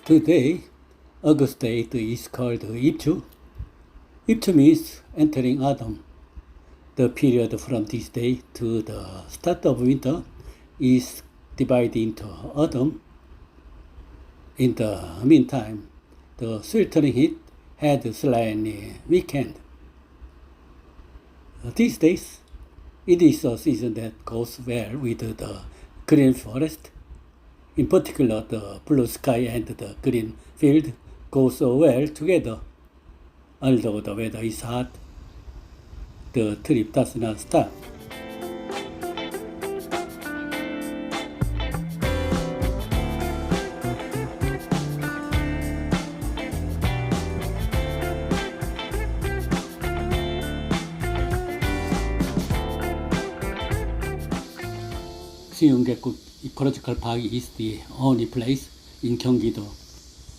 Today, August date is called 입추. 입추 means entering autumn. The period from this day to the start of winter is divided into autumn. In the meantime, the sweltering heat had slightly weakened. These days, it is a season that goes well with the green forest. In particular, the blue sky and the green field go so well together. Although the weather is hot, the trip does not stop. 시흥갯골 ecological park is the only place in Gyeonggi-do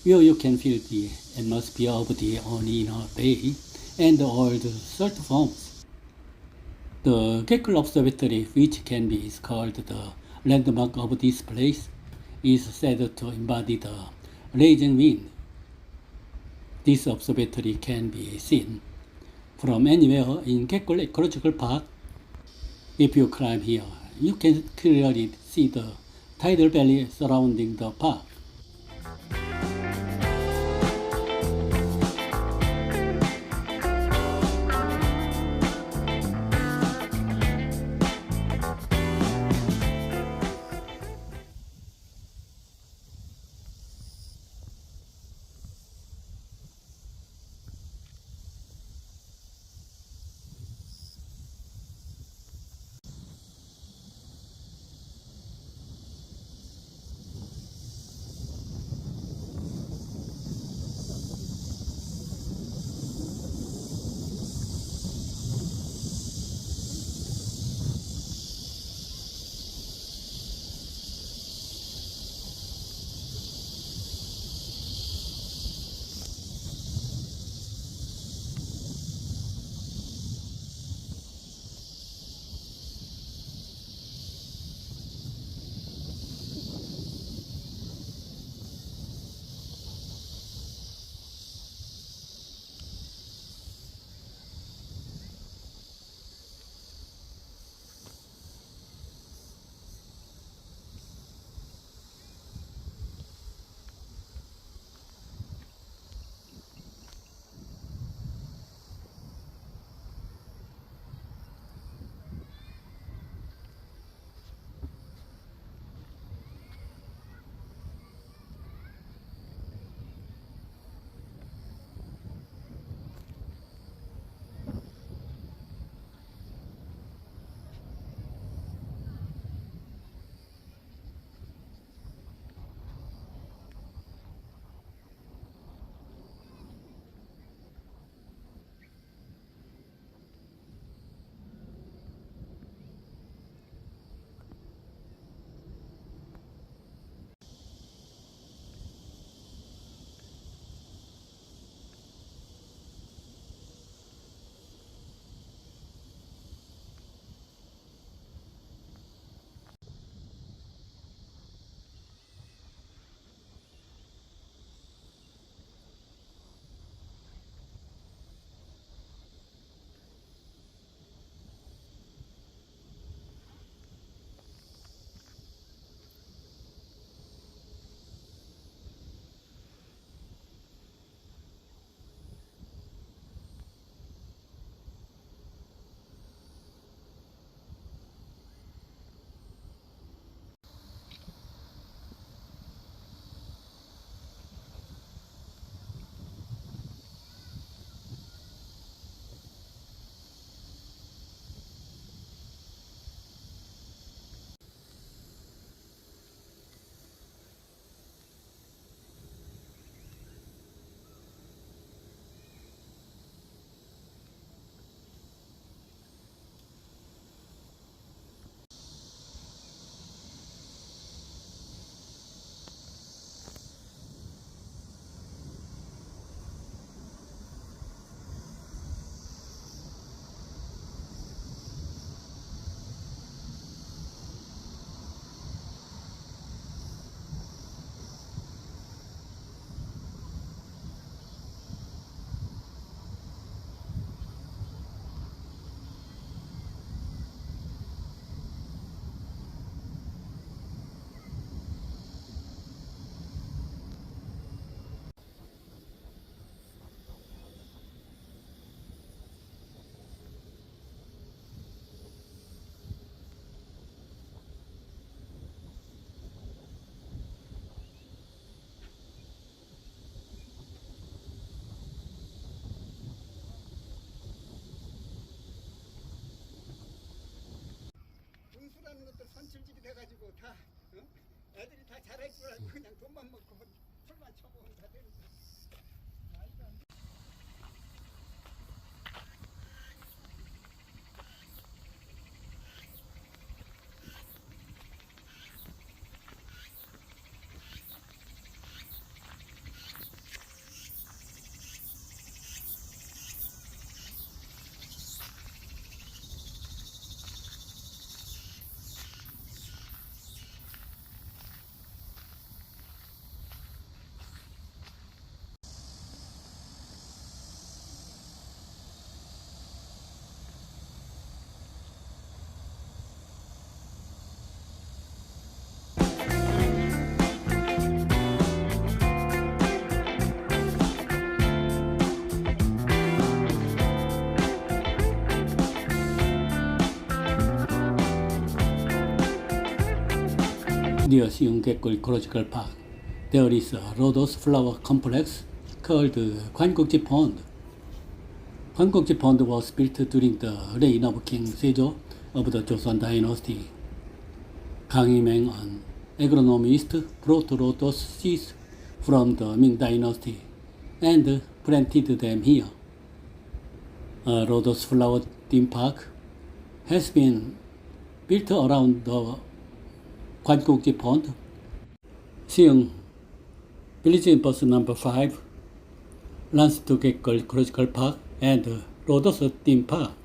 where you can feel the atmosphere of the Onina Bay and all the salt forms. The 갯골 Observatory, which can be called the landmark of this place, is said to embody the rising wind. This observatory can be seen from anywhere in 갯골 Ecological Park. If you climb here, you can clearly see the tidal valley surrounding the park. 사람들 선출직이 돼가지고 다 애들이 다 잘할 줄 알고 그냥 돈만 먹고 술만 처먹으면 다 되는 거야. 말도 안 돼. Near 시흥갯골 ecological park, there is a lotus flower complex called 관곡지 pond. 관곡지 pond was built during the reign of King Sejo of the Joseon dynasty. 강희맹이, an agronomist, brought lotus seeds from the Ming dynasty and planted them here. A lotus flower theme park has been built around the 관곡지 pond. 시흥 village bus number 5 runs to 갯골 ecological park and lotus theme park.